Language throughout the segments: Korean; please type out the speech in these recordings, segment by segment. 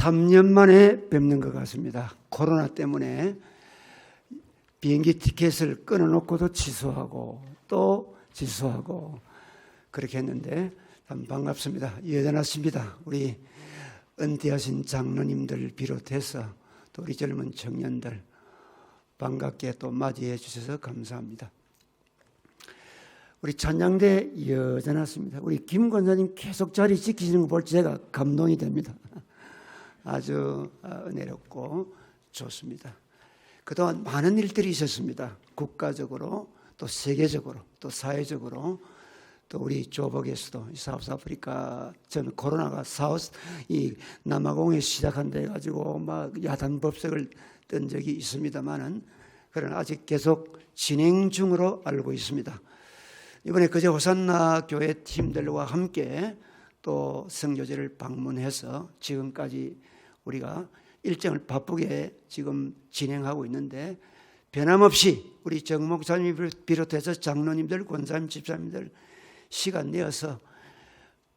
3년 만에 뵙는 것 같습니다. 코로나 때문에 비행기 티켓을 끊어놓고도 취소하고 또 취소하고 그렇게 했는데 참 반갑습니다. 여전하십니다. 우리 은퇴하신 장로님들 비롯해서 또 우리 젊은 청년들 반갑게 또 맞이해 주셔서 감사합니다. 우리 찬양대 여전하십니다. 우리 김 권사님 계속 자리 지키시는 거 볼 때 제가 감동이 됩니다. 아주 은혜롭고 좋습니다. 그동안 많은 일들이 있었습니다. 국가적으로 또 세계적으로 또 사회적으로 또 우리 조복에서도 사우스아프리카 전 코로나가 이 남아공에 시작한 데 가지고 막 야단 법석을 뜬 적이 있습니다만은 그러나 아직 계속 진행 중으로 알고 있습니다. 이번에 그제 호산나 교회 팀들과 함께 또 선교제를 방문해서 지금까지 우리가 일정을 바쁘게 지금 진행하고 있는데 변함없이 우리 정 목사님을 비롯해서 장로님들, 권사님, 집사님들 시간 내어서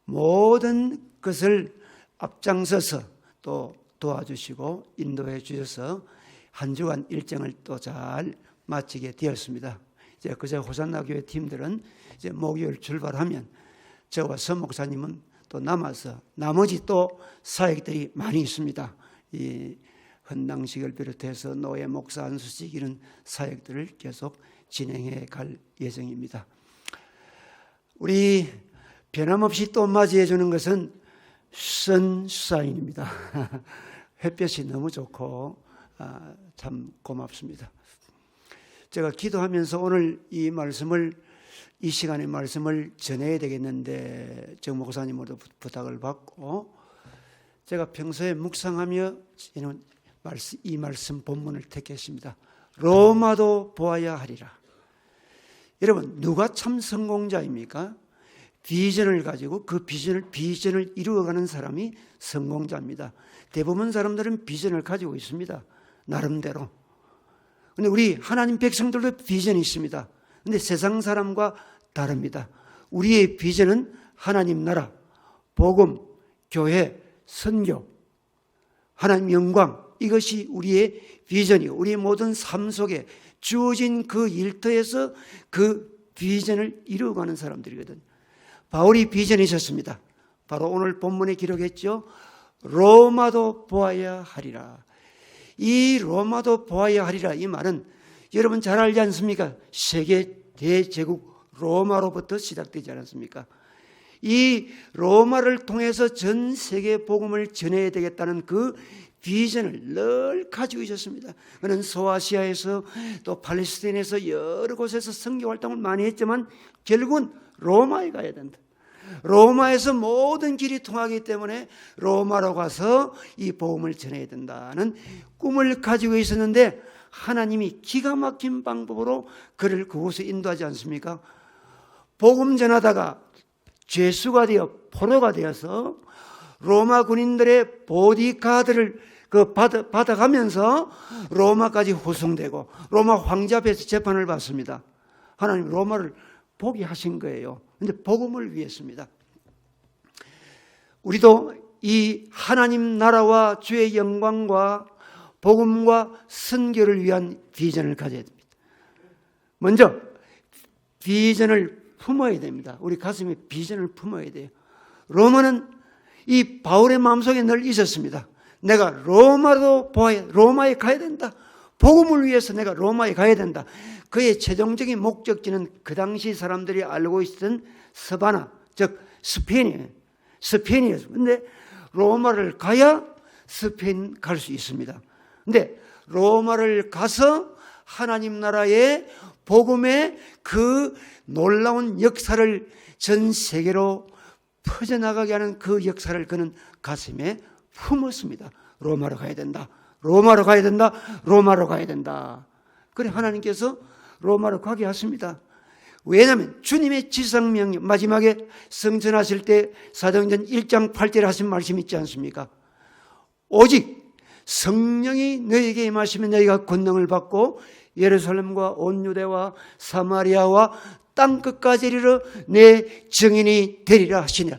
모든 것을 앞장서서 또 도와주시고 인도해 주셔서 한 주간 일정을 또 잘 마치게 되었습니다. 이제 그제 호산나 교회 팀들은 이제 목요일 출발하면 저와 서 목사님은 또 남아서 나머지 또 사역들이 많이 있습니다. 이 헌당식을 비롯해서 노예 목사 안수식 이런 사역들을 계속 진행해 갈 예정입니다. 우리 변함없이 또 맞이해 주는 것은 선샤인입니다. 햇볕이 너무 좋고 참 고맙습니다. 제가 기도하면서 오늘 이 시간의 말씀을 전해야 되겠는데 정 목사님으로도 부탁을 받고 제가 평소에 묵상하며 이 말씀 본문을 택했습니다. 로마도 보아야 하리라. 여러분 누가 참 성공자입니까? 비전을 가지고 그 비전을 이루어가는 사람이 성공자입니다. 대부분 사람들은 비전을 가지고 있습니다. 나름대로. 그런데 우리 하나님 백성들도 비전이 있습니다. 그런데 세상 사람과 다릅니다. 우리의 비전은 하나님 나라, 복음, 교회, 선교, 하나님 영광 이것이 우리의 비전이고 우리의 모든 삶 속에 주어진 그 일터에서 그 비전을 이루어가는 사람들이거든요. 바울이 비전이 있었습니다. 바로 오늘 본문에 기록했죠. 로마도 보아야 하리라. 이 로마도 보아야 하리라 이 말은 여러분 잘 알지 않습니까? 세계 대제국 로마로부터 시작되지 않았습니까? 이 로마를 통해서 전 세계 복음을 전해야 되겠다는 그 비전을 늘 가지고 있었습니다. 그는 소아시아에서 또 팔레스타인에서 여러 곳에서 선교 활동을 많이 했지만 결국은 로마에 가야 된다. 로마에서 모든 길이 통하기 때문에 로마로 가서 이 복음을 전해야 된다는 꿈을 가지고 있었는데 하나님이 기가 막힌 방법으로 그를 그곳에 인도하지 않습니까? 복음 전하다가 죄수가 되어 포로가 되어서 로마 군인들의 보디가드를 받아가면서 로마까지 후송되고 로마 황제 앞에서 재판을 받습니다. 하나님 로마를 포기하신 거예요. 그런데 복음을 위해서입니다. 우리도 이 하나님 나라와 주의 영광과 복음과 선교를 위한 비전을 가져야 됩니다. 먼저 비전을 품어야 됩니다. 우리 가슴에 비전을 품어야 돼요. 로마는 이 바울의 마음속에 늘 있었습니다. 내가 로마에 가야 된다. 복음을 위해서 내가 로마에 가야 된다. 그의 최종적인 목적지는 그 당시 사람들이 알고 있었던 서바나, 즉 스페인이었습니다. 그런데 로마를 가야 스페인 갈 수 있습니다. 그런데 로마를 가서 하나님 나라의 복음의 그 놀라운 역사를 전 세계로 퍼져나가게 하는 그 역사를 그는 가슴에 품었습니다. 로마로 가야 된다. 로마로 가야 된다. 로마로 가야 된다. 그래 하나님께서 로마로 가게 하십니다. 왜냐하면 주님의 지상명령 마지막에 성전하실 때 사도행전 1장 8절에 하신 말씀이 있지 않습니까? 오직 성령이 너희에게 임하시면 너희가 권능을 받고 예루살렘과 온 유대와 사마리아와 땅끝까지 이르러 내 증인이 되리라 하시니라.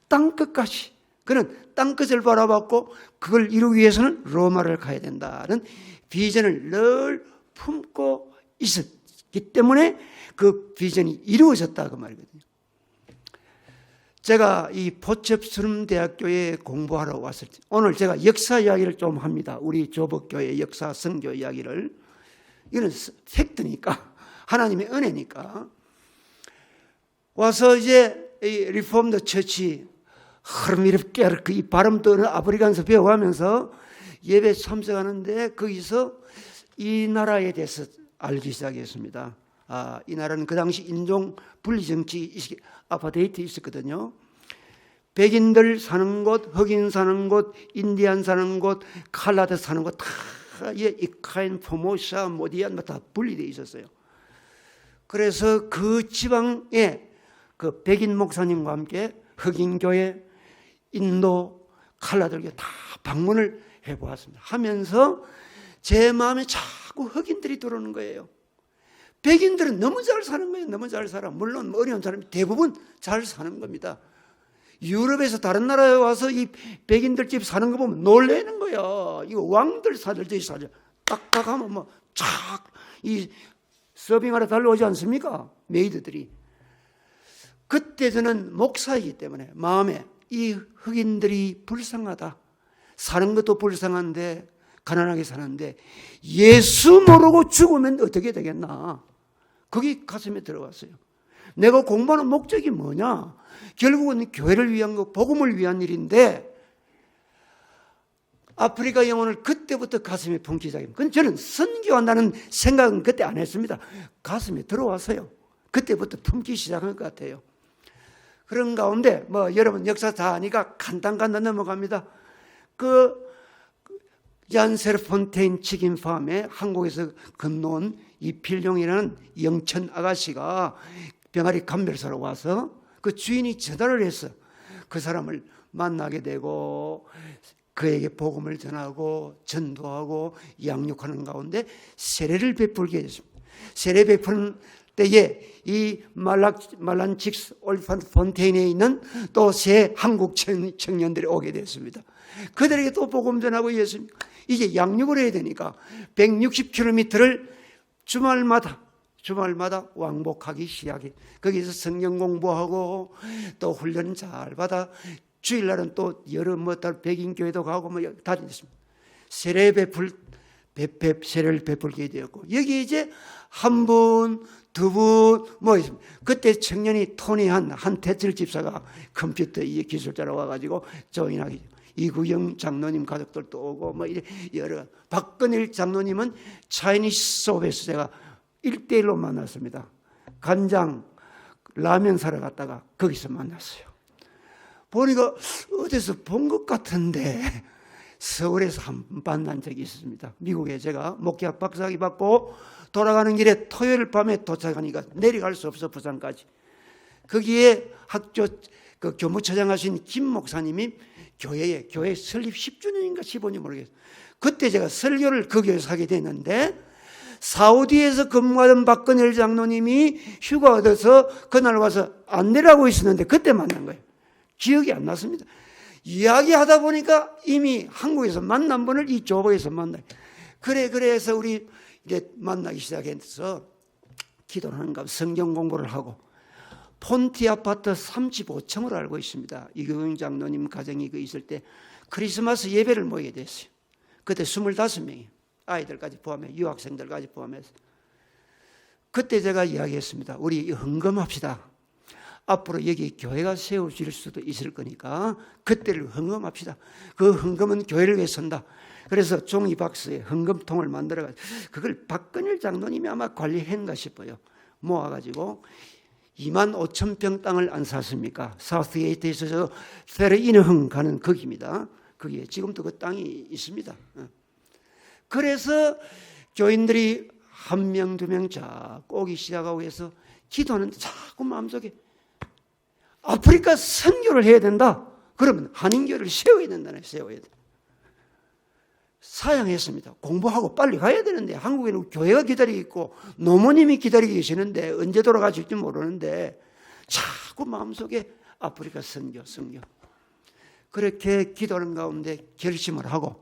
땅끝까지. 그는 땅끝을 바라봤고 그걸 이루기 위해서는 로마를 가야 된다는 비전을 늘 품고 있었기 때문에 그 비전이 이루어졌다 그 말이거든요. 제가 이 포츠엽스룸 대학교에 공부하러 왔을 때 오늘 제가 역사 이야기를 좀 합니다. 우리 조복교회 역사 선교 이야기를. 이건 팩트니까 하나님의 은혜니까. 와서 이제 이 리폼드 처치 흐름이럽게 이 발음 떠는 아프리칸에서 배워가면서 예배 참석하는데 거기서 이 나라에 대해서 알기 시작했습니다. 이 나라는 그 당시 인종 분리 정치 아파테이트 있었거든요. 백인들 사는 곳, 흑인 사는 곳, 인디안 사는 곳, 칼라드 사는 곳 다 이카인, 포모사, 모디안 다 분리되어 있었어요. 그래서 그 지방에 그 백인 목사님과 함께 흑인 교회, 인도, 칼라드 교회 다 방문을 해보았습니다. 하면서 제 마음에 자꾸 흑인들이 들어오는 거예요. 백인들은 너무 잘 사는 거예요. 너무 잘 살아. 물론 어려운 사람이 대부분 잘 사는 겁니다. 유럽에서 다른 나라에 와서 이 백인들 집 사는 거 보면 놀래는 거야. 이거 왕들 사들듯이 살죠. 딱딱하면 뭐 착 이 서빙하러 달려오지 않습니까? 메이드들이. 그때 저는 목사이기 때문에 마음에 이 흑인들이 불쌍하다. 사는 것도 불쌍한데 가난하게 사는데 예수 모르고 죽으면 어떻게 되겠나. 거기 가슴에 들어갔어요. 내가 공부하는 목적이 뭐냐. 결국은 교회를 위한 거, 복음을 위한 일인데 아프리카 영혼을 그때부터 가슴에 품기 시작합니다. 근데 저는 선교한다는 생각은 그때 안 했습니다. 가슴에 들어왔어요. 그때부터 품기 시작한 것 같아요. 그런 가운데 여러분 역사 다 아니까 간단간단 넘어갑니다. 얀세르 폰테인 직인팜에 한국에서 건너온 이 필룡이라는 영천 아가씨가 병아리 감별사로 와서 그 주인이 전화를 해서 그 사람을 만나게 되고 그에게 복음을 전하고 전도하고 양육하는 가운데 세례를 베풀게 됐습니다. 세례 베푸는 때에 이 말란칙스 올판 폰테인에 있는 또 새 한국 청년들이 오게 됐습니다. 그들에게 또 복음 전하고 예수님 이제 양육을 해야 되니까 160km를 주말마다 왕복하기 시작해. 거기서 성경 공부하고 또 훈련 잘 받아 주일날은 또 여러 백인 교회도 가고 다녔습니다. 세례를 베풀게 되었고 여기 이제 한 분, 두 분 있습니다. 그때 청년이 토니 한태철 집사가 컴퓨터 기술자로 와가지고 조인하기. 이구영 장로님 가족들도 오고 여러 박근일 장로님은 차이니스 수업에서 제가 1대1로 만났습니다. 간장 라면 사러 갔다가 거기서 만났어요. 보니까 어디서 본 것 같은데 서울에서 한 번 만난 적이 있습니다. 미국에 제가 목회학 박사학위 받고 돌아가는 길에 토요일 밤에 도착하니까 내려갈 수 없어 부산까지. 거기에 학교 교무처장 하신 김 목사님이 교회 설립 10주년인가 15년 모르겠어요. 그때 제가 설교를 그 교회에서 하게 됐는데 사우디에서 근무하던 박근일 장로님이 휴가 얻어서 그날 와서 안내를 하고 있었는데 그때 만난 거예요. 기억이 안 났습니다. 이야기하다 보니까 이미 한국에서 만난 분을 이 조복에서 만나요. 그래서 우리 이제 만나기 시작해서 기도를 하는가 성경 공부를 하고 폰티 아파트 35층으로 알고 있습니다. 이경영 장로님 가정이 있을 때 크리스마스 예배를 모이게 됐어요. 그때 25명이 아이들까지 포함해 유학생들까지 포함해서 그때 제가 이야기했습니다. 우리 헌금합시다. 앞으로 여기 교회가 세워질 수도 있을 거니까 그때를 헌금합시다. 그 헌금은 교회를 위해 쓴다. 그래서 종이박스에 헌금통을 만들어가지고 그걸 박근일 장로님이 아마 관리했는가 싶어요. 모아가지고 25,000평 땅을 안 샀습니까? 사우스게이트에서 페르이너흥 가는 거기입니다. 거기에 지금도 그 땅이 있습니다. 그래서 교인들이 한 명, 두 명 자꾸 오기 시작하고 해서 기도하는데 자꾸 마음속에 아프리카 선교를 해야 된다. 그러면 한인교를 세워야 된다네. 세워야 돼. 사양했습니다. 공부하고 빨리 가야 되는데 한국에는 교회가 기다리고 있고 노모님이 기다리고 계시는데 언제 돌아가실지 모르는데 자꾸 마음속에 아프리카 선교. 그렇게 기도하는 가운데 결심을 하고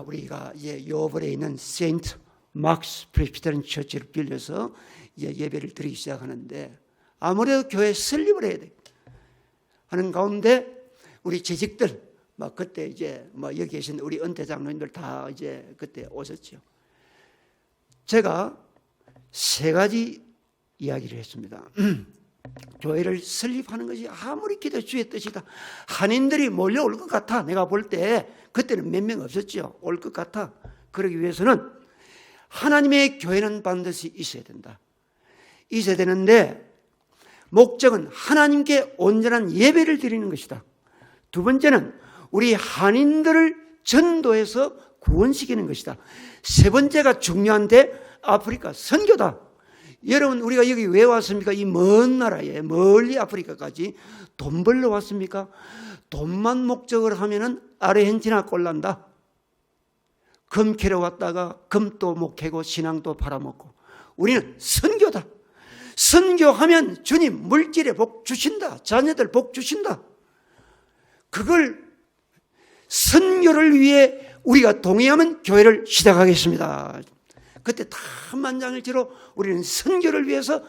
우리가 이제 요벌에 있는 세인트 막스 프레스비테리안 처치를 빌려서 이제 예배를 드리기 시작하는데 아무래도 교회에 설립을 해야 돼 하는 가운데 우리 재직들 그때 이제 여기 계신 우리 은퇴 장로님들 다 이제 그때 오셨죠. 제가 세 가지 이야기를 했습니다. 교회를 설립하는 것이 아무리 기도 주의 뜻이다. 한인들이 몰려올 것 같아. 내가 볼 때 그때는 몇 명 없었죠. 올 것 같아. 그러기 위해서는 하나님의 교회는 반드시 있어야 된다. 있어야 되는데 목적은 하나님께 온전한 예배를 드리는 것이다. 두 번째는 우리 한인들을 전도해서 구원시키는 것이다. 세 번째가 중요한데 아프리카 선교다. 여러분 우리가 여기 왜 왔습니까? 이 먼 나라에 멀리 아프리카까지 돈 벌러 왔습니까? 돈만 목적으로 하면은 아르헨티나 꼴난다. 금 캐러 왔다가 금도 못 캐고 신앙도 팔아먹고. 우리는 선교다. 선교하면 주님 물질에 복 주신다. 자녀들 복 주신다. 그걸 선교를 위해 우리가 동의하면 교회를 시작하겠습니다. 그때 다 만장을 지로 우리는 선교를 위해서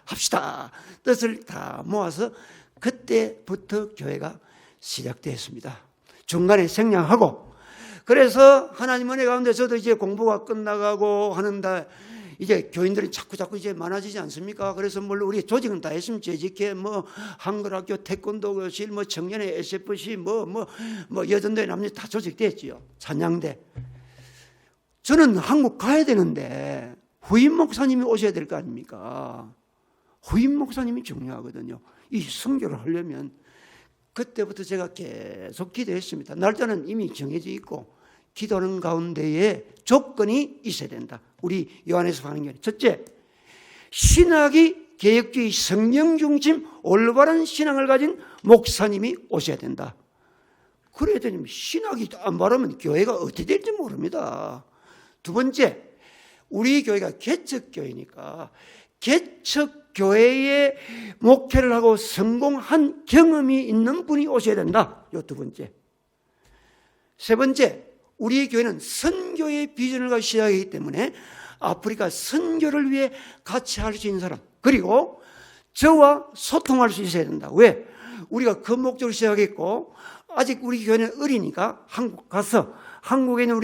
합시다. 뜻을 다 모아서 그때부터 교회가 시작되었습니다. 중간에 생략하고 그래서 하나님 은혜 가운데 저도 이제 공부가 끝나가고 하는데 이제 교인들이 자꾸 이제 많아지지 않습니까? 그래서 물론 우리 조직은 다 했으면 재직회, 한글학교, 태권도 교실, 청년회, SFC, 여전도회, 남녀 다 조직됐지요. 찬양대. 저는 한국 가야 되는데 후임 목사님이 오셔야 될 거 아닙니까? 후임 목사님이 중요하거든요. 이 선교를 하려면 그때부터 제가 계속 기도했습니다. 날짜는 이미 정해져 있고 기도하는 가운데에 조건이 있어야 된다. 우리 요한에서 하는 게 첫째, 신학이 개혁주의 성령 중심 올바른 신앙을 가진 목사님이 오셔야 된다. 그래야 되면 신학이 안 바르면 교회가 어떻게 될지 모릅니다. 두 번째, 우리 교회가 개척교회니까 개척교회의 목회를 하고 성공한 경험이 있는 분이 오셔야 된다. 요 두 번째. 세 번째, 우리 교회는 선교의 비전을 가지고 시작하기 때문에 아프리카 선교를 위해 같이 할 수 있는 사람, 그리고 저와 소통할 수 있어야 된다. 왜? 우리가 그 목적으로 시작했고 아직 우리 교회는 어리니까 한국 가서 한국에 있는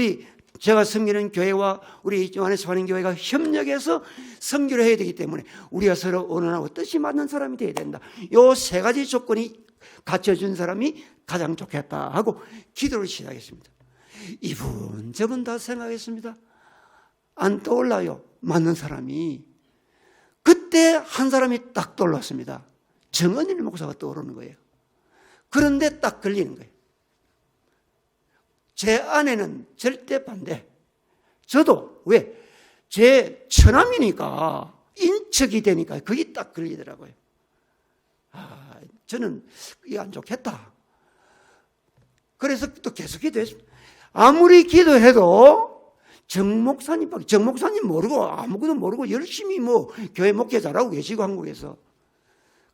제가 섬기는 교회와 우리 요한에서 하는 교회가 협력해서 선교를 해야 되기 때문에 우리가 서로 언언하고 뜻이 맞는 사람이 되어야 된다. 요 세 가지 조건이 갖춰준 사람이 가장 좋겠다 하고 기도를 시작했습니다. 이분 저분 다 생각했습니다. 안 떠올라요. 맞는 사람이. 그때 한 사람이 딱 떠올랐습니다. 정은일 목사가 떠오르는 거예요. 그런데 딱 걸리는 거예요. 제 아내는 절대 반대. 저도 왜? 제 처남이니까 인척이 되니까 그게 딱 걸리더라고요. 저는 이게 안 좋겠다. 그래서 또 계속 기도했습니다. 아무리 기도해도 정 목사님 모르고 아무것도 모르고 열심히 교회 목회 잘하고 계시고 한국에서.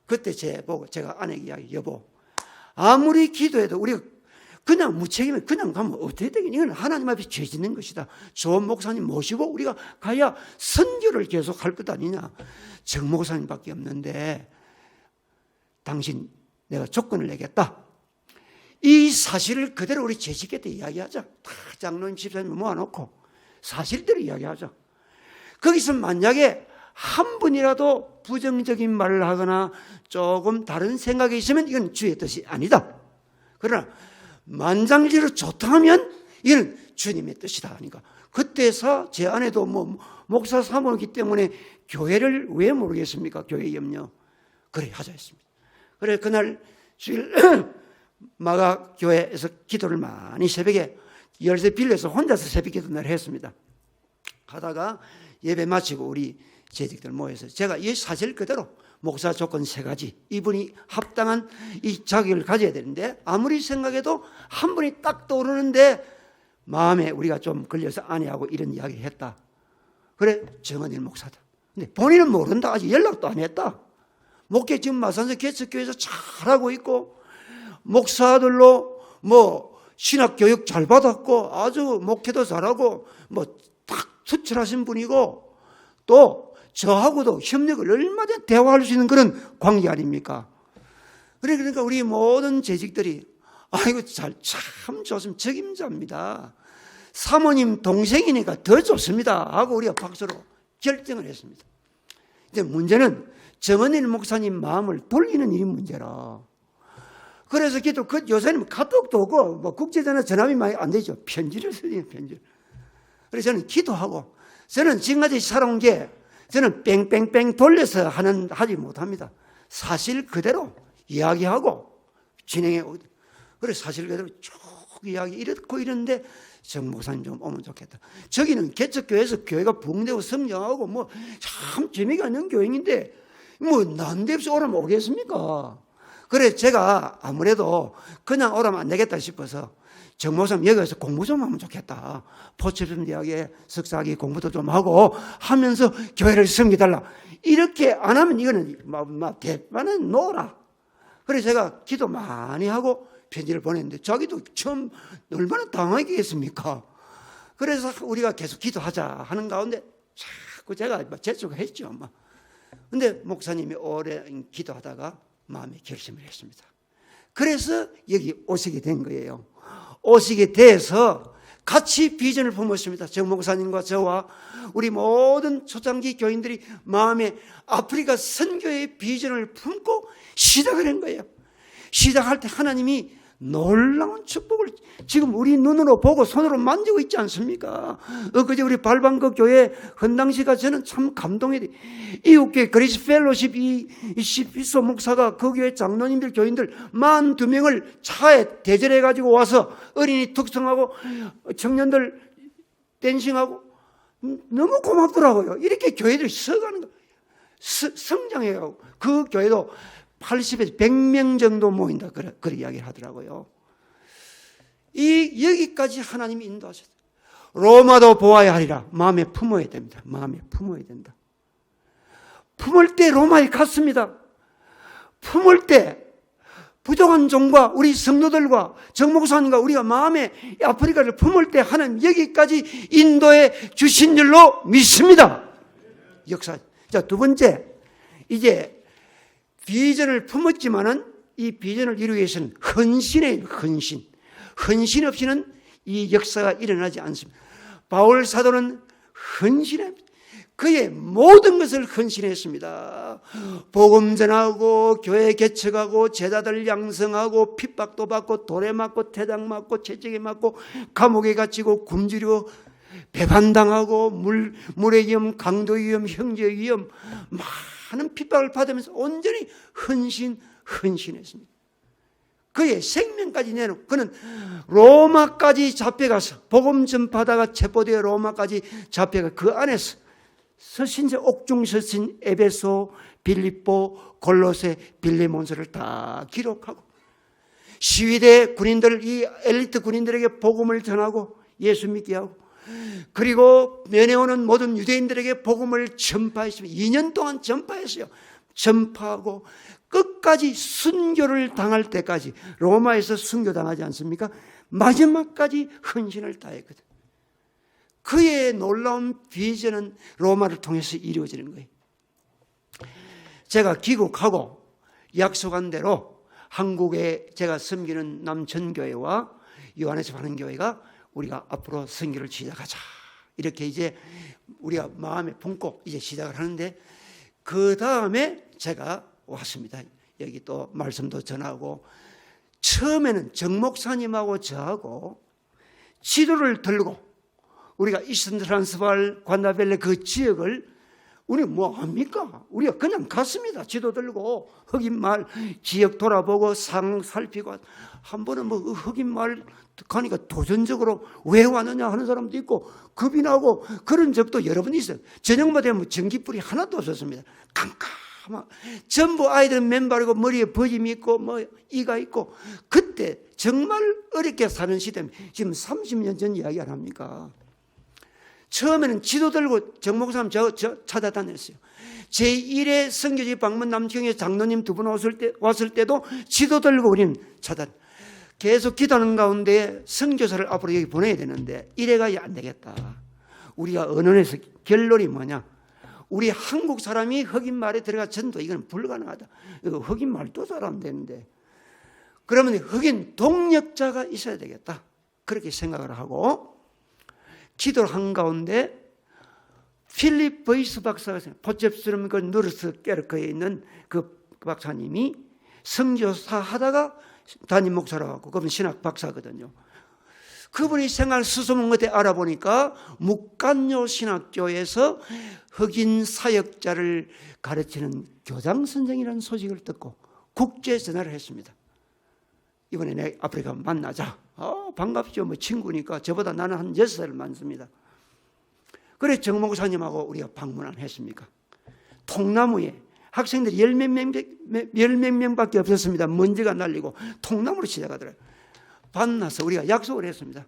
그때 제가 아내에게 이야기, 여보, 아무리 기도해도 우리가 그냥 무책임에 그냥 가면 어떻게 되겠니? 이건 하나님 앞에 죄 짓는 것이다. 좋은 목사님 모시고 우리가 가야 선교를 계속 할 것 아니냐. 정 목사님밖에 없는데 당신 내가 조건을 내겠다. 이 사실을 그대로 우리 재직회 때 이야기하자. 다 장로님 집사님 모아놓고 사실대로 이야기하자. 거기서 만약에 한 분이라도 부정적인 말을 하거나 조금 다른 생각이 있으면 이건 주의 뜻이 아니다. 그러나 만장일치로 좋다 하면 이건 주님의 뜻이다 하니까 그때서 제 아내도 목사 사모이기 때문에 교회를 왜 모르겠습니까? 교회 염려. 그래 하자 했습니다. 그래 그날 주일 마가 교회에서 기도를 많이 새벽에 열쇠 빌려서 혼자서 새벽 기도를 했습니다. 하다가 예배 마치고 우리 재직들 모여서 제가 이 사실 그대로 목사 조건 세 가지, 이분이 합당한 이 자격을 가져야 되는데 아무리 생각해도 한 분이 딱 떠오르는데 마음에 우리가 좀 걸려서 아내하고 이런 이야기를 했다. 그래 정은일 목사다. 근데 본인은 모른다. 아직 연락도 안 했다. 목회 지금 마산서 개척교회에서 잘하고 있고 목사들로 신학 교육 잘 받았고 아주 목회도 잘하고 딱 투철하신 분이고 또 저하고도 협력을 얼마든지 대화할 수 있는 그런 관계 아닙니까? 그러니까 우리 모든 재직들이 아이고 참 좋습니다. 적임자입니다. 사모님 동생이니까 더 좋습니다 하고 우리가 박수로 결정을 했습니다. 이제 문제는 정은일 목사님 마음을 돌리는 일이 문제라. 그래서 요새는 카톡도 오고 국제전화 전화비 많이 안 되죠. 편지를 써요. 편지. 그래서 저는 기도하고 저는 지금까지 살아온 게 저는 뺑뺑뺑 돌려서 하지 못합니다. 사실 그대로 이야기하고 진행해 오거든. 그래서 사실 그대로 쭉 이야기 이렇고 이런데 정 목사님 좀 오면 좋겠다. 저기는 개척교회에서 교회가 붕대고 성장하고 참 재미가 있는 교회인데 난데없이 오라면 오겠습니까? 그래 제가 아무래도 그냥 오라면 안 되겠다 싶어서 정 목사님 여기 와서 공부 좀 하면 좋겠다. 포츠점 대학에 석사학위 공부도 좀 하고 하면서 교회를 섬기달라. 이렇게 안 하면 이거는 대만은 놓으라. 그래서 제가 기도 많이 하고 편지를 보냈는데 자기도 처음 얼마나 당황했겠습니까? 그래서 우리가 계속 기도하자 하는 가운데 자꾸 제가 재촉했죠. 근데 목사님이 오래 기도하다가 마음에 결심을 했습니다. 그래서 여기 오시게 된 거예요. 오시게 돼서 같이 비전을 품었습니다. 정 목사님과 저와 우리 모든 초창기 교인들이 마음에 아프리카 선교의 비전을 품고 시작을 한 거예요. 시작할 때 하나님이 놀라운 축복을 지금 우리 눈으로 보고 손으로 만지고 있지 않습니까? 엊그제 우리 발방그 교회 헌당시가 저는 참 감동이 돼. 이웃교회 그리스 펠로십 시피소 목사가 그 교회 장로님들 교인들 42명을 차에 대절해가지고 와서 어린이 특성하고 청년들 댄싱하고 너무 고맙더라고요. 이렇게 교회들이 서가는 거 성장해요. 그 교회도 80에서 100명 정도 모인다. 그런 이야기를 하더라고요. 여기까지 하나님이 인도하셨어요. 로마도 보아야 하리라. 마음에 품어야 됩니다. 마음에 품어야 된다. 품을 때 로마에 갔습니다. 품을 때 부족한 종과 우리 성도들과 정목사님과 우리가 마음에 아프리카를 품을 때 하나님 여기까지 인도해 주신 줄로 믿습니다. 역사. 자, 두 번째. 이제 비전을 품었지만은 이 비전을 이루기 위해서는 헌신이에요. 헌신 없이는 이 역사가 일어나지 않습니다. 바울 사도는 헌신합니다. 그의 모든 것을 헌신했습니다. 복음 전하고 교회 개척하고 제자들 양성하고 핍박도 받고 돌에 맞고 태당 맞고 채찍에 맞고 감옥에 갇히고 굶주리고 배반당하고 물의 위험, 강도의 위험, 형제의 위험 많은 핍박을 받으면서 온전히 헌신했습니다. 그의 생명까지 내놓고 그는 로마까지 잡혀가서 복음 전파하다가 체포되어 로마까지 잡혀가 그 안에서 서신서 옥중 서신 에베소, 빌립보, 골로새, 빌레몬서를 다 기록하고 시위대 군인들 이 엘리트 군인들에게 복음을 전하고 예수 믿게 하고 그리고 면회오는 모든 유대인들에게 복음을 전파했습니다. 2년 동안 전파했어요. 전파하고 끝까지 순교를 당할 때까지 로마에서 순교당하지 않습니까? 마지막까지 헌신을 다했거든. 그의 놀라운 비전은 로마를 통해서 이루어지는 거예요. 제가 귀국하고 약속한 대로 한국에 제가 섬기는 남천교회와 요한에서 하는 교회가 우리가 앞으로 선교를 시작하자. 이렇게 이제 우리가 마음에 품고 이제 시작을 하는데 그 다음에 제가 왔습니다. 여기 또 말씀도 전하고 처음에는 정 목사님하고 저하고 지도를 들고 우리가 이스턴 트랜스발 관다벨레 그 지역을 우리 뭐 합니까? 우리가 그냥 갔습니다. 지도 들고 흑인마을 지역 돌아보고 상황 살피고 한 번은 뭐 흑인마을 가니까 도전적으로 왜 왔느냐 하는 사람도 있고 겁이 나고 그런 적도 여러 번 있어요. 저녁마다 되면 전기불이 하나도 없었습니다. 깜깜하고 전부 아이들은 맨발이고 머리에 버짐이 있고 뭐 이가 있고 그때 정말 어렵게 사는 시대입니다. 지금 30년 전 이야기 안 합니까? 처음에는 지도 들고 정 목사님 저 찾아다녔어요. 제1회 선교지 방문 남경에 장로님 두 분 왔을 때도 지도 들고 우리는 계속 기도하는 가운데 선교사를 앞으로 여기 보내야 되는데 이래가 안 되겠다. 우리가 언론에서 결론이 뭐냐? 우리 한국 사람이 흑인 말에 들어가 전도 이건 불가능하다. 이거 흑인 말도 잘 안 되는데 그러면 흑인 동력자가 있어야 되겠다. 그렇게 생각을 하고 기도를 한 가운데 필립 보이스 박사가 포첵스름 그 누르스 깨르크에 있는 그 박사님이 선교사 하다가 담임 목사라고 하고 그분 신학 박사거든요. 그분이 생활 수소문 것에 알아보니까 묵간요 신학교에서 흑인 사역자를 가르치는 교장 선생이라는 소식을 듣고 국제 전화를 했습니다. 이번에 내 아프리카 만나자. 반갑죠. 뭐 친구니까 저보다 나는 한 6살 많습니다. 그래 정 목사님하고 우리가 방문을 했습니까? 통나무에 학생들이 열 몇 명밖에 없었습니다. 먼지가 날리고 통나무로 시작하더라고요. 만나서 우리가 약속을 했습니다.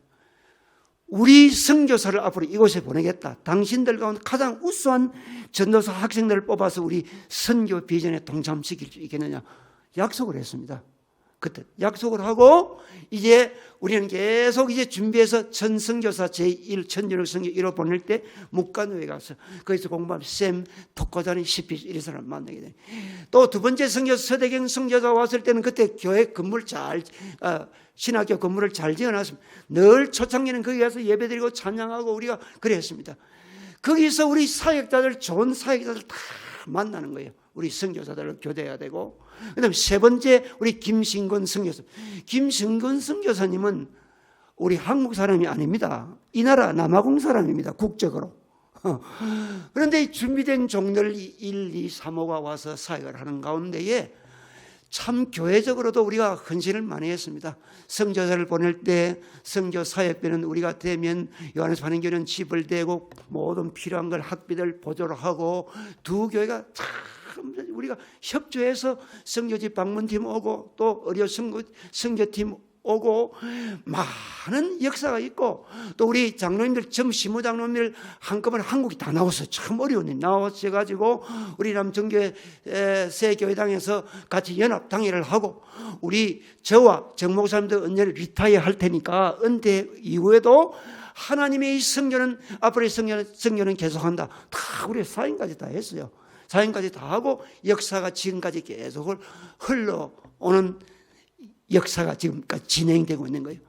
우리 선교사를 앞으로 이곳에 보내겠다. 당신들 가운데 가장 우수한 전도사 학생들을 뽑아서 우리 선교 비전에 동참시킬 수 있겠느냐 약속을 했습니다. 그때 약속을 하고 이제 우리는 계속 이제 준비해서 전선교사 제1 천주력 선교 1호 보낼 때 묵간호에 가서 거기서 공부하면 샘, 독과자니 시피 이런 사람 만나게 돼. 또 두 번째 선교사 서대경 선교사 왔을 때는 그때 교회 건물 신학교 건물을 잘 지어놨습니다. 늘 초창기는 거기 가서 예배드리고 찬양하고 우리가 그랬습니다. 거기서 우리 사역자들 좋은 사역자들 다 만나는 거예요. 우리 선교사들을 교대해야 되고 그다음에 세 번째 우리 김신건 선교사. 김신건 선교사님은 우리 한국 사람이 아닙니다. 이 나라 남아공 사람입니다. 국적으로. 그런데 준비된 종들 1, 2, 3호가 와서 사역을 하는 가운데에 참 교회적으로도 우리가 헌신을 많이 했습니다. 선교사를 보낼 때 선교 사역비는 우리가 되면 요한에서 하는 교회는 집을 대고 모든 필요한 걸 학비들 보조를 하고 두 교회가 참 우리가 협조해서 선교지 방문팀 오고 또 의료 선교팀 오고 많은 역사가 있고 또 우리 장로님들 전 시무장로님들 한꺼번에 한국이 다 나와서 참 어려운 일 나와서 우리 남정교회 새 교회당에서 같이 연합 당회를 하고 우리 저와 정 목사님도 언제를 리타이어 할 테니까 은퇴 이후에도 하나님의 이 선교는 앞으로의 선교는 계속한다. 다 우리 사인까지 다 했어요. 사인까지 다 하고 역사가 지금까지 계속 흘러오는 역사가 지금까지 진행되고 있는 거예요.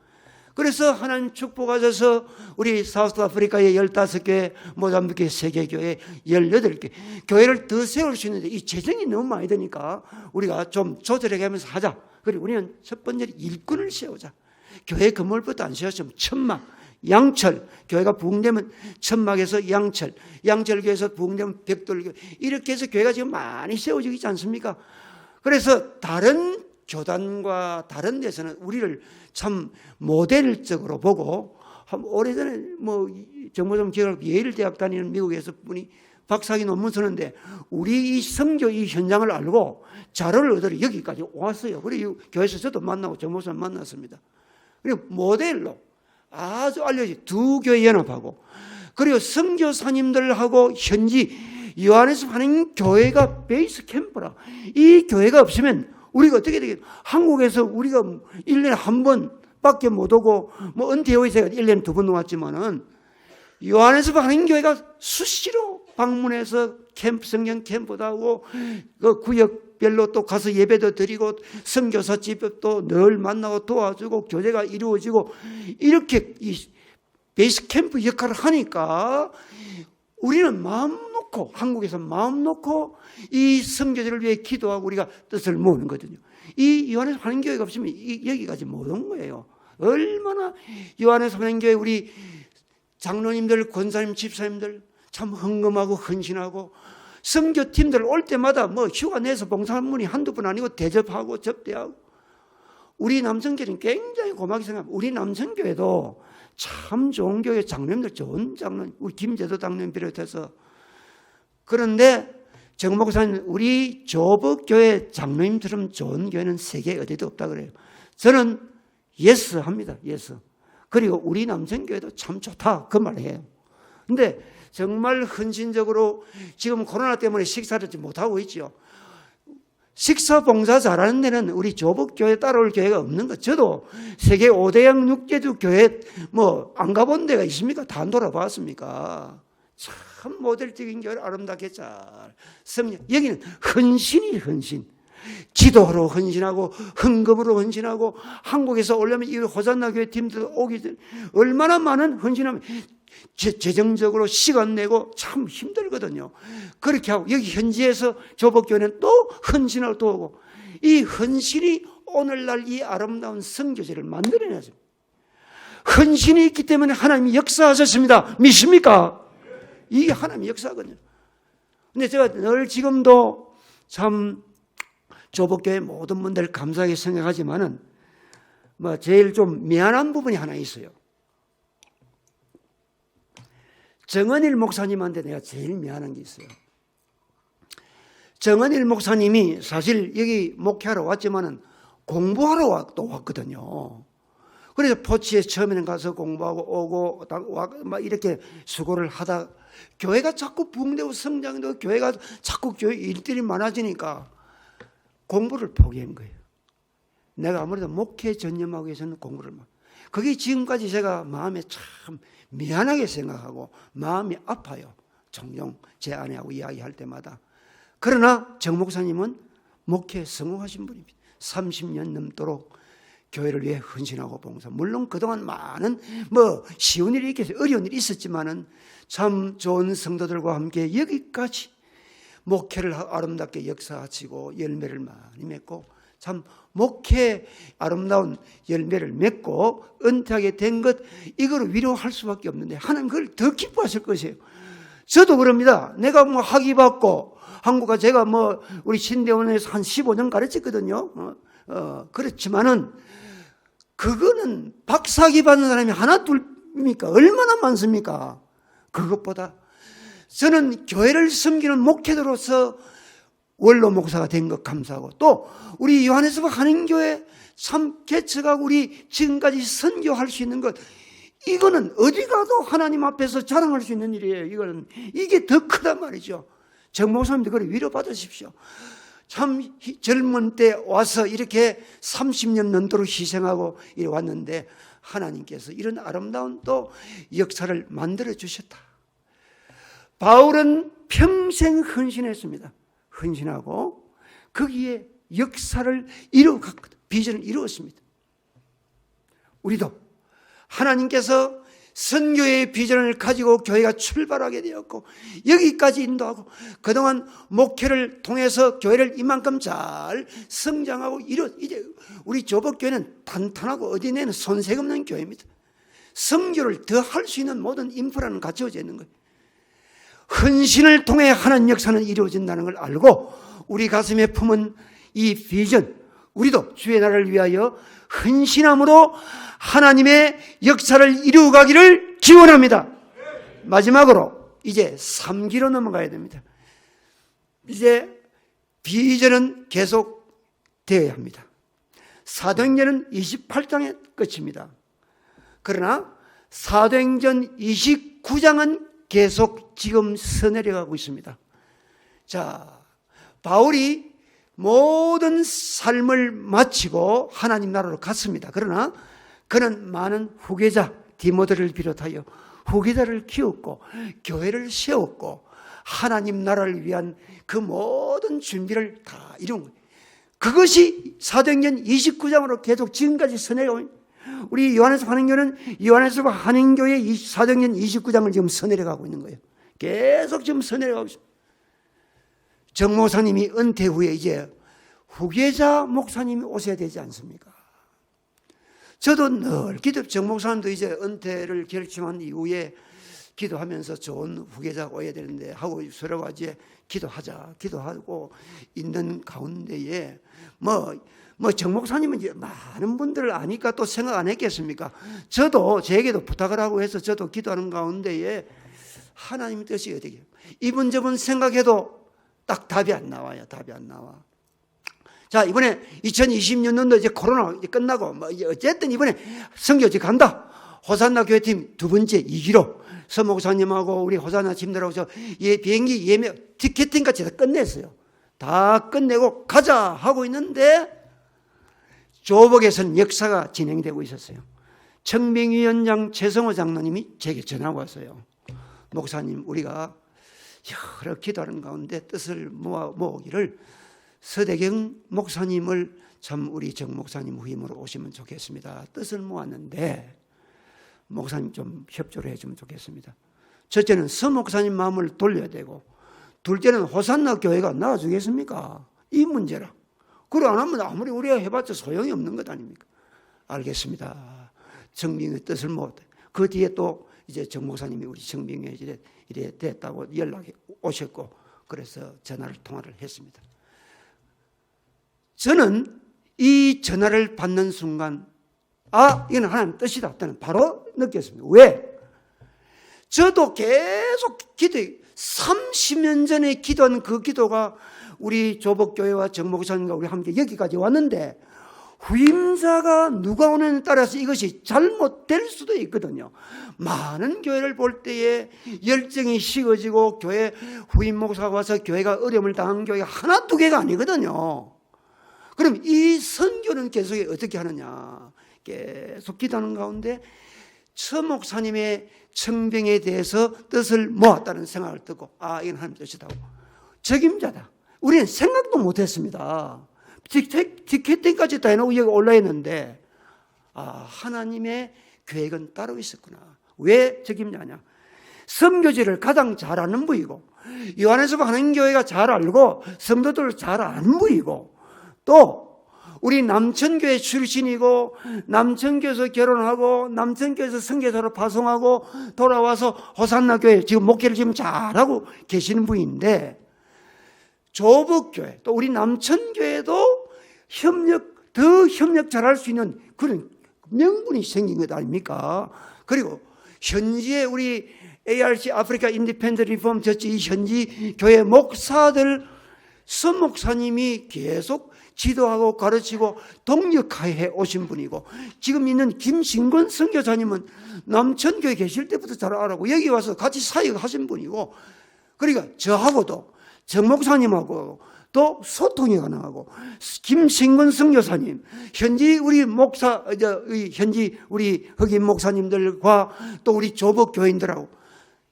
그래서 하나님 축복하셔서 우리 사우스 아프리카의 15개, 모잠비크의 3개 교회 18개 교회를 더 세울 수 있는데 이 재정이 너무 많이 드니까 우리가 좀 조절해 가면서 하자. 그리고 우리는 첫 번째 일꾼을 세우자. 교회 건물부터 안 세웠으면 천막, 양철, 교회가 부흥되면 천막에서 양철, 양철교회에서 부흥되면 벽돌교회 이렇게 해서 교회가 지금 많이 세워지고 있지 않습니까? 그래서 다른 교단과 다른 데서는 우리를 참 모델적으로 보고 오래전에 정보좀 기억하고 예일대학 다니는 미국에서 분이 박사학위 논문 쓰는데 우리 이 선교 이 현장을 알고 자료를 얻으러 여기까지 왔어요. 그리고 교회에서 저도 만나고 정보선 만났습니다. 그리고 모델로 아주 알려진 두 교회 연합하고 그리고 선교사님들하고 현지 요한에서 하는 교회가 베이스 캠프라. 이 교회가 없으면 우리가 어떻게 되겠어요? 한국에서 우리가 1년에 한 번밖에 못 오고 은퇴후에서 1년에 2번 왔지만은 요한에서 하는 교회가 수시로 방문해서 성경 캠프도 하고 그 구역별로 또 가서 예배도 드리고 선교사 집도 늘 만나고 도와주고 교제가 이루어지고 이렇게 이 베이스 캠프 역할을 하니까 우리는 마음 놓고 한국에서 마음 놓고 이 선교제를 위해 기도하고 우리가 뜻을 모으는 거거든요. 이 요한에서 하는 교회가 없으면 여기까지 못 온 거예요. 얼마나 요한에서 하는 교회 우리 장로님들, 권사님, 집사님들 참 헌금하고 헌신하고 선교팀들 올 때마다 휴가 내서 봉사하는 분이 한두 분 아니고 대접하고 접대하고 우리 남성교회는 굉장히 고맙게 생각합니다. 우리 남성교회도 참 좋은 교회 장로님들 좋은 장로님 우리 김재도 장로님 비롯해서 그런데 정 목사님 우리 조법교회 장로님처럼 좋은 교회는 세계 어디도 없다 그래요. 저는 예스 합니다. 예스. 그리고 우리 남성교회도 참 좋다 그 말이에요. 근데 정말 헌신적으로 지금 코로나 때문에 식사를 못하고 있죠. 식사 봉사 잘하는 데는 우리 조북교회 따라올 교회가 없는 거. 저도 세계 5대양 6개주 교회 안 가본 데가 있습니까? 다 안 돌아봤습니까? 참 모델적인 교회를 아름답게 잘 여기는 헌신이 헌신. 기도로 헌신하고 헌금으로 헌신하고 한국에서 오려면 이 호산나 교회 팀들 오기 전에 얼마나 많은 헌신하면 재정적으로 시간 내고 참 힘들거든요. 그렇게 하고 여기 현지에서 조복교회는 또 헌신하고 또 오고 이 헌신이 오늘날 이 아름다운 선교제를 만들어내었습니다. 헌신이 있기 때문에 하나님이 역사하셨습니다. 믿습니까? 이게 하나님의 역사거든요. 근데 제가 늘 지금도 참 조복교회 모든 분들 감사하게 생각하지만은 제일 좀 미안한 부분이 하나 있어요. 정은일 목사님한테 내가 제일 미안한 게 있어요. 정은일 목사님이 사실 여기 목회하러 왔지만은 공부하러 또 왔거든요. 그래서 포치에 처음에는 가서 공부하고 오고 막 이렇게 수고를 하다 교회가 자꾸 부흥되고 성장되고 교회가 자꾸 교회 일들이 많아지니까 공부를 포기한 거예요. 내가 아무래도 목회 전념하기 위해서는 공부를 그게 지금까지 제가 마음에 참 미안하게 생각하고 마음이 아파요. 종종 제 아내하고 이야기할 때마다. 그러나 정 목사님은 목회에 성공하신 분입니다. 30년 넘도록 교회를 위해 헌신하고 봉사. 물론 그동안 많은 쉬운 일이 있겠어요. 어려운 일이 있었지만은 참 좋은 성도들과 함께 여기까지 목회를 아름답게 역사하시고 열매를 많이 맺고 참 목회 아름다운 열매를 맺고 은퇴하게 된 것 이거를 위로할 수밖에 없는데 하나님 그걸 더 기뻐하실 것이에요. 저도 그럽니다. 내가 학위 받고 한국과 제가 우리 신대원에서 한 15년 가르쳤거든요. 그렇지만은 그거는 박사학위 받는 사람이 하나 둘입니까? 얼마나 많습니까? 그것보다 저는 교회를 섬기는 목회자로서 원로 목사가 된 것 감사하고 또 우리 요한에서 한인교회 참 개척하고 우리 지금까지 선교할 수 있는 것 이거는 어디 가도 하나님 앞에서 자랑할 수 있는 일이에요. 이게 더 크단 말이죠. 정 목사님도 그걸 위로받으십시오. 참 젊은 때 와서 이렇게 30년 넘도록 희생하고 이래 왔는데 하나님께서 이런 아름다운 또 역사를 만들어 주셨다. 바울은 평생 헌신했습니다. 헌신하고 거기에 역사를 이루었거든. 비전을 이루었습니다. 우리도 하나님께서 선교의 비전을 가지고 교회가 출발하게 되었고 여기까지 인도하고 그동안 목회를 통해서 교회를 이만큼 잘 성장하고 이제 우리 조복교회는 탄탄하고 어디 내는 손색 없는 교회입니다. 선교를 더 할 수 있는 모든 인프라는 갖춰져 있는 거예요. 헌신을 통해 하나님 역사는 이루어진다는 걸 알고 우리 가슴에 품은 이 비전 우리도 주의 나라를 위하여 헌신함으로 하나님의 역사를 이루어가기를 기원합니다. 마지막으로 이제 3기로 넘어가야 됩니다. 이제 비전은 계속 되어야 합니다. 사도행전은 28장의 끝입니다. 그러나 사도행전 29장은 계속 지금 서내려가고 있습니다. 자, 바울이 모든 삶을 마치고 하나님 나라로 갔습니다. 그러나 그는 많은 후계자 디모데를 비롯하여 후계자를 키웠고 교회를 세웠고 하나님 나라를 위한 그 모든 준비를 다 이룬 거예요. 그것이 사도행전 29장으로 계속 지금까지 서내려가고 있습니다. 우리 요한에서 한인교회는 요한에서 한인교회 사도행전 29장을 지금 서내려가고 있는 거예요. 계속 지금 서내려가고 있습니다. 정 목사님이 은퇴 후에 이제 후계자 목사님이 오셔야 되지 않습니까? 저도 늘 정 목사님도 이제 은퇴를 결심한 이후에 기도하면서 좋은 후계자가 오야 되는데 하고 서로 이제 기도하고 있는 가운데에 정 목사님은 이제 많은 분들을 아니까 또 생각 안 했겠습니까? 저도 제게도 부탁을 하고 해서 저도 기도하는 가운데에 하나님 뜻이 어떻게 이분 저분 생각해도 딱 답이 안 나와요. 답이 안 나와. 자, 이번에 2020년도 이제 코로나 이제 끝나고 이제 어쨌든 이번에 선교지 간다. 호산나 교회팀 두 번째 2기로 서 목사님하고 우리 호산나 팀들하고 비행기 예매 티켓팅까지 다 끝냈어요. 다 끝내고 가자 하고 있는데 조복에서는 역사가 진행되고 있었어요. 청빙위원장 최성호 장로님이 제게 전화가 왔어요. 목사님, 우리가 여러 기도하는 가운데 뜻을 모으기를 서대경 목사님을 참 우리 정 목사님 후임으로 오시면 좋겠습니다. 뜻을 모았는데 목사님 좀 협조를 해주면 좋겠습니다. 첫째는 서 목사님 마음을 돌려야 되고, 둘째는 호산나 교회가 나와주겠습니까? 이 문제라. 그걸 안 하면 아무리 우리가 해봤자 소용이 없는 것 아닙니까? 알겠습니다. 정빙의 뜻을 모았다. 그 뒤에 또 이제 정 목사님이 우리 정빙에 이래 됐다고 연락이 오셨고, 그래서 통화를 했습니다. 저는 이 전화를 받는 순간, 이건 하나님 뜻이다. 저는 바로 느꼈습니다. 왜? 저도 계속 30년 전에 기도한 그 기도가 우리 조복교회와 정목사님과 우리 함께 여기까지 왔는데, 후임자가 누가 오느냐에 따라서 이것이 잘못될 수도 있거든요. 많은 교회를 볼 때에 열정이 식어지고 교회 후임 목사가 와서 교회가 어려움을 당한 교회가 하나 두 개가 아니거든요. 그럼 이 선교는 계속 어떻게 하느냐? 계속 기도하는 가운데 서 목사님의 청병에 대해서 뜻을 모았다는 생각을 듣고, 이건 하나님 뜻이다. 책임자다. 우리는 생각도 못했습니다. 티켓팅까지 다 해놓고 여기 올라있는데, 하나님의 계획은 따로 있었구나. 왜 책임자냐? 선교지를 가장 잘 아는 분이고, 요한에서 하는 교회가 잘 알고 성도들을 잘 아는 분이고, 또 우리 남천교회 출신이고 남천교에서 결혼하고 남천교에서 선교사로 파송하고 돌아와서 호산나 교회 지금 목회를 지금 잘하고 계시는 분인데, 조복교회 또 우리 남천교회도 더 협력 잘할 수 있는 그런 명분이 생긴 것 아닙니까? 그리고 현지에 우리 ARC 아프리카 인디펜던트 리폼 처치 이 현지 교회 목사들 서 목사님이 계속 지도하고 가르치고 동역해 오신 분이고, 지금 있는 김신권 선교사님은 남천교회 계실 때부터 잘 알고 여기 와서 같이 사역하신 분이고, 그러니까 저하고도 정 목사님하고 또 소통이 가능하고, 김신권 선교사님, 현지 우리 목사, 현지 우리 흑인 목사님들과 또 우리 조복 교인들하고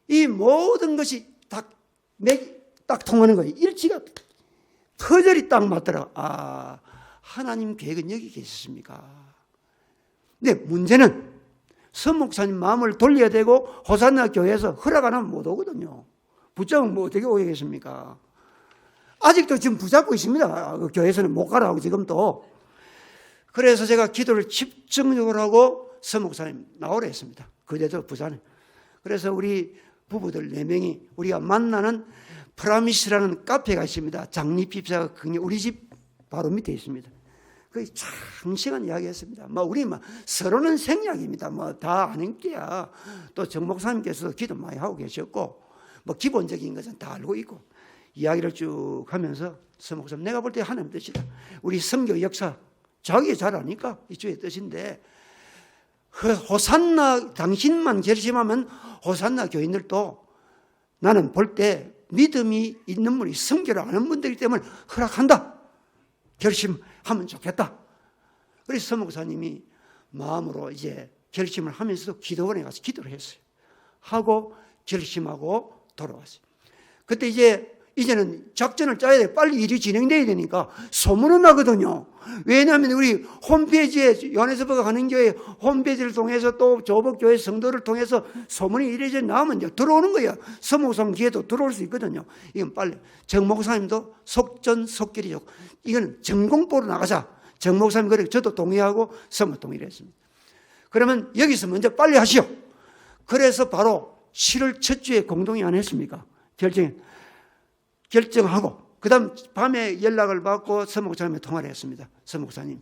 이 모든 것이 딱 통하는 거예요. 일치가 퍼즐이 딱 맞더라고. 하나님 계획은 여기 계셨습니까? 근데 문제는 서 목사님 마음을 돌려야 되고, 호산나 교회에서 허락 안 하면 못 오거든요. 붙잡으면 어떻게 오겠습니까? 아직도 지금 붙잡고 있습니다. 그 교회에서는 못 가라고 지금도. 그래서 제가 기도를 집중적으로 하고 서 목사님 나오라 했습니다. 그제도 부산에. 그래서 우리 부부들 4명이 우리가 만나는 프라미스라는 카페가 있습니다. 장립집사가 우리 집 바로 밑에 있습니다. 거기 장시간 이야기했습니다. 우리 서로는 생략입니다. 다 아는 게야. 또 정 목사님께서도 기도 많이 하고 계셨고, 기본적인 것은 다 알고 있고, 이야기를 쭉 하면서 서 목사님, 내가 볼 때 하나님 뜻이다. 우리 선교 역사 자기가 잘 아니까 이쪽의 뜻인데, 호산나 당신만 결심하면 호산나 교인들도 나는 볼 때 믿음이 있는 분이 선교를 아는 분들이기 때문에 허락한다. 결심하면 좋겠다. 그래서 서 목사님이 마음으로 이제 결심을 하면서도 기도원에 가서 기도를 했어요. 하고 결심하고 돌아왔어요. 그때 이제는 작전을 짜야 돼. 빨리 일이 진행돼야 되니까 소문은 나거든요. 왜냐하면 우리 홈페이지에 요한에서부가 가는 교회 홈페이지를 통해서 또 조복교회 성도를 통해서 소문이 이래저래 나오면 이제 들어오는 거예요. 서목사님 기회도 들어올 수 있거든요. 이건 빨리 정 목사님도 속전속결이죠. 이거는 전공보로 나가자. 정 목사님 그래 저도 동의하고 서목 동의를 했습니다. 그러면 여기서 먼저 빨리 하시오. 그래서 바로 7월 첫 주에 공동회 안 했습니까? 결정하고 그 다음 밤에 연락을 받고 서 목사님과 통화를 했습니다. 서 목사님,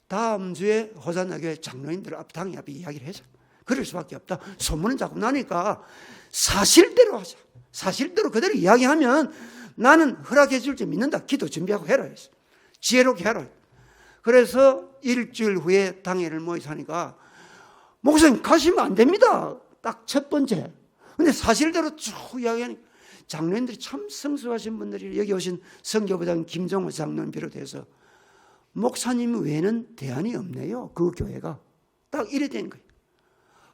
다음 주에 호산나 교회 장로인들 당회 앞에 이야기를 해서 그럴 수밖에 없다. 소문은 자꾸 나니까 사실대로 하자. 사실대로 그대로 이야기하면 나는 허락해 줄 줄 믿는다. 기도 준비하고 해라 했어. 지혜롭게 해라. 그래서 일주일 후에 당회를 모여서 하니까 목사님 가시면 안 됩니다. 딱 첫 번째. 근데 사실대로 쭉 이야기하니 장로님들이 참 성숙하신 분들이, 여기 오신 선교부장 김종호 장로님 비롯해서 목사님 외에는 대안이 없네요. 그 교회가. 딱 이래 된 거예요.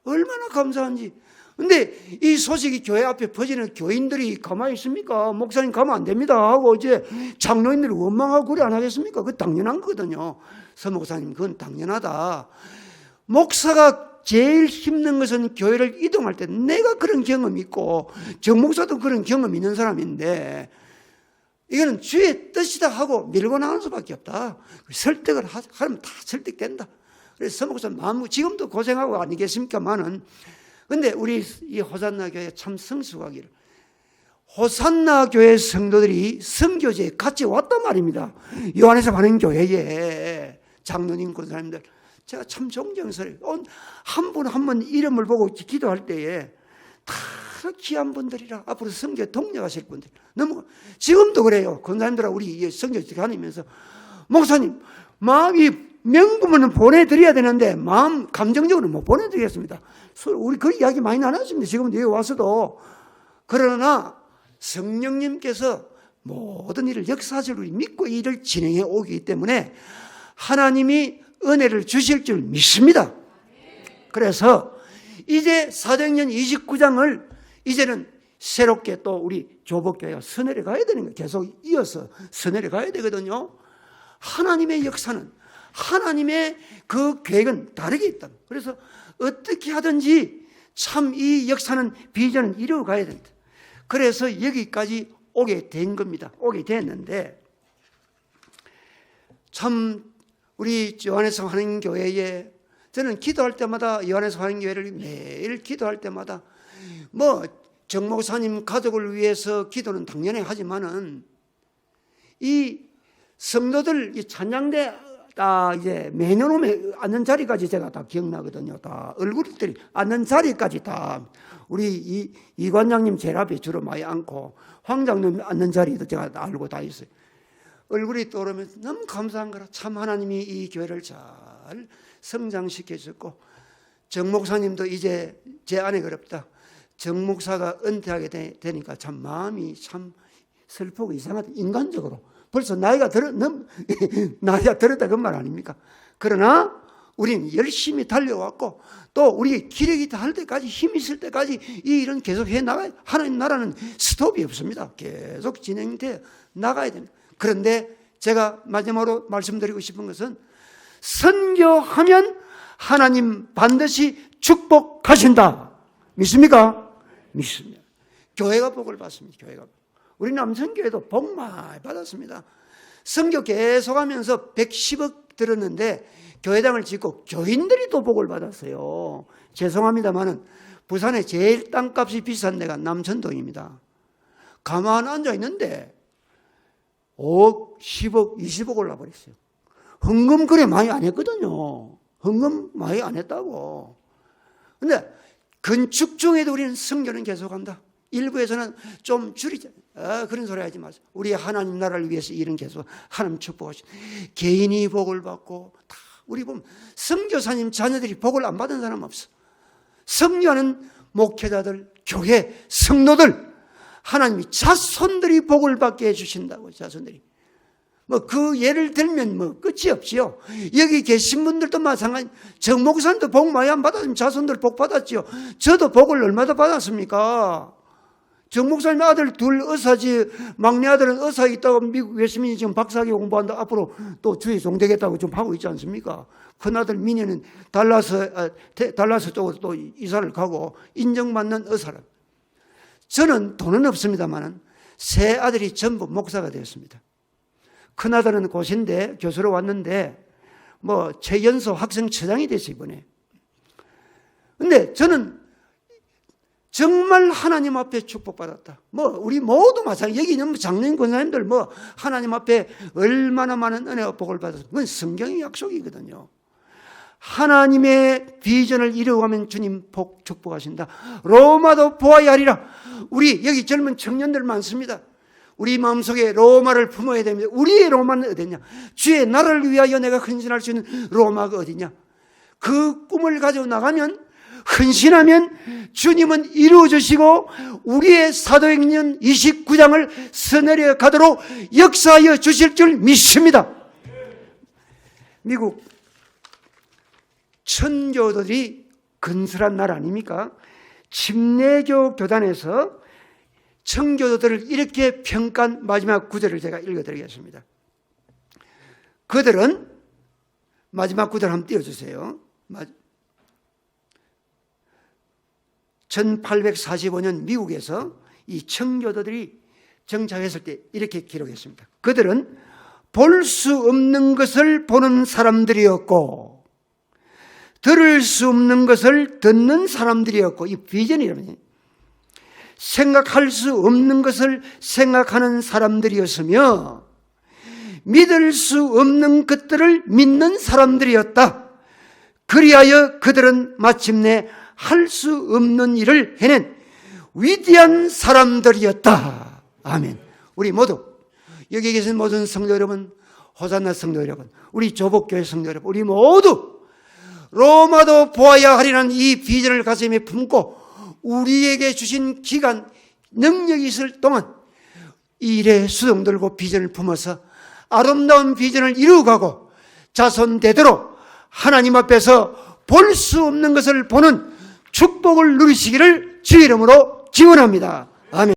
얼마나 감사한지. 근데 이 소식이 교회 앞에 퍼지는 교인들이 가만히 있습니까? 목사님 가면 안 됩니다 하고 이제 장로인들이 원망하고 그래 안 하겠습니까? 그거 당연한 거거든요. 서 목사님 그건 당연하다. 목사가 제일 힘든 것은 교회를 이동할 때 내가 그런 경험이 있고 정 목사도 그런 경험이 있는 사람인데 이거는 주의 뜻이다 하고 밀고 나가는 수밖에 없다. 설득을 하면 다 설득된다. 그래서 서 목사님 마음 지금도 고생하고 아니겠습니까만은 근데 우리 이 호산나 교회 참 성숙하기를. 호산나 교회 성도들이 선교지에 같이 왔단 말입니다. 요한에서 가는 교회에 장로님 권사님들 제가 참 존경스러워요. 한 분 한 분 이름을 보고 기도할 때에 다 귀한 분들이라 앞으로 선교에 동력하실 분들. 너무 지금도 그래요. 권사님들하고 우리 선교지 다니면서 목사님 마음이 명분은 보내드려야 되는데 마음 감정적으로 못 보내드리겠습니다. 우리 그 이야기 많이 나눴습니다. 지금 여기 와서도. 그러나 성령님께서 모든 일을 역사하실 우리 믿고 이 일을 진행해 오기 때문에 하나님이 은혜를 주실 줄 믿습니다. 그래서 이제 사도행전 29장을 이제는 새롭게 또 우리 조복교회가 서내려 가야 되는 거예요. 계속 이어서 서내려 가야 되거든요. 하나님의 역사는 하나님의 그 계획은 다르게 있다. 그래서 어떻게 하든지 참 이 역사는 비전은 이루어가야 된다. 그래서 여기까지 오게 된 겁니다. 오게 됐는데 참 우리 요한에서 하는 교회에 저는 기도할 때마다 요한에서 하는 교회를 매일 기도할 때마다 뭐 정목사님 가족을 위해서 기도는 당연히 하지만은 이 성도들 이 찬양대 다 이제 매년 오면 앉는 자리까지 제가 다 기억나거든요. 다 얼굴들이 앉는 자리까지 다 우리 이관장님 제일 앞에 주로 많이 앉고 황 장로님 앉는 자리도 제가 다 알고 다 있어요. 얼굴이 떠오르면서 너무 감사한 거라. 참 하나님이 이 교회를 잘 성장시켜 주셨고 정 목사님도 이제 제 안에 그럽다. 정 목사가 은퇴하게 되니까 참 마음이 참 슬프고 이상하다. 인간적으로. 벌써 나이가 들었다 그 말 아닙니까? 그러나 우리는 열심히 달려왔고 또 우리 기력이 닿을 때까지 힘이 있을 때까지 이 일은 계속 해나가야 하나님 나라는 스톱이 없습니다. 계속 진행돼 나가야 됩니다. 그런데 제가 마지막으로 말씀드리고 싶은 것은 선교하면 하나님 반드시 축복하신다. 믿습니까? 믿습니다. 교회가 복을 받습니다. 교회가. 우리 남성교회도 복 많이 받았습니다. 선교 계속하면서 110억 들었는데 교회당을 짓고 교인들이 또 복을 받았어요. 죄송합니다만은 부산에 제일 땅값이 비싼 데가 남천동입니다. 가만 앉아 있는데 5억, 10억, 20억 올라버렸어요. 헌금 그래 많이 안 했거든요. 헌금 많이 안 했다고. 근데 건축 중에도 우리는 선교는 계속한다. 일부에서는 좀 줄이자. 그런 소리 하지 마세요. 우리 하나님 나라를 위해서 일은 계속 하나님 축복하시. 개인이 복을 받고 다 우리 보면 선교사님 자녀들이 복을 안 받은 사람 없어. 선교하는 목회자들, 교회, 성도들 하나님이 자손들이 복을 받게 해주신다고. 자손들이. 뭐 그 예를 들면 뭐 끝이 없지요. 여기 계신 분들도 마찬가지. 정 목사님도 복 많이 안 받았으면 자손들 복 받았지요. 저도 복을 얼마나 받았습니까? 정 목사님 아들 둘 의사지, 막내 아들은 의사에 있다가 미국 웨스민이 지금 박사학위 공부한다. 앞으로 또 주의 종되겠다고 좀 하고 있지 않습니까? 큰아들 민희는 달라스 쪽으로 또 이사를 가고 인정받는 의사라. 저는 돈은 없습니다만 세 아들이 전부 목사가 되었습니다. 큰아들은 고시인데 교수로 왔는데 뭐 최연소 학생처장이 됐어요 이번에. 근데 저는 정말 하나님 앞에 축복받았다. 뭐 우리 모두 마찬가지. 여기 있는 장로님 권사님들 뭐 하나님 앞에 얼마나 많은 은혜와 복을 받았어. 그건 성경의 약속이거든요. 하나님의 비전을 이루어가면 주님 복 축복하신다. 로마도 보아야 하리라. 우리 여기 젊은 청년들 많습니다. 우리 마음속에 로마를 품어야 됩니다. 우리의 로마는 어디냐? 주의 나라를 위하여 내가 헌신할 수 있는 로마가 어디냐? 그 꿈을 가지고 나가면, 헌신하면 주님은 이루어주시고 우리의 사도행전 29장을 써내려 가도록 역사하여 주실 줄 믿습니다. 미국 천교도들이 건설한 나라 아닙니까? 침례교 교단에서 청교도들을 이렇게 평가한 마지막 구절을 제가 읽어드리겠습니다. 그들은, 마지막 구절 한번 띄워주세요. 1845년 미국에서 이 청교도들이 정착했을 때 이렇게 기록했습니다. 그들은 볼 수 없는 것을 보는 사람들이었고 들을 수 없는 것을 듣는 사람들이었고, 이 비전이라면 생각할 수 없는 것을 생각하는 사람들이었으며 믿을 수 없는 것들을 믿는 사람들이었다. 그리하여 그들은 마침내 할 수 없는 일을 해낸 위대한 사람들이었다. 아멘. 우리 모두, 여기 계신 모든 성도 여러분, 호산나 성도 여러분, 우리 조복교회 성도 여러분, 우리 모두 로마도 보아야 하리라는 이 비전을 가슴에 품고 우리에게 주신 기간, 능력이 있을 동안 이 일에 수동 들고 비전을 품어서 아름다운 비전을 이루어가고 자손되도록 하나님 앞에서 볼 수 없는 것을 보는 축복을 누리시기를 주의 이름으로 기원합니다.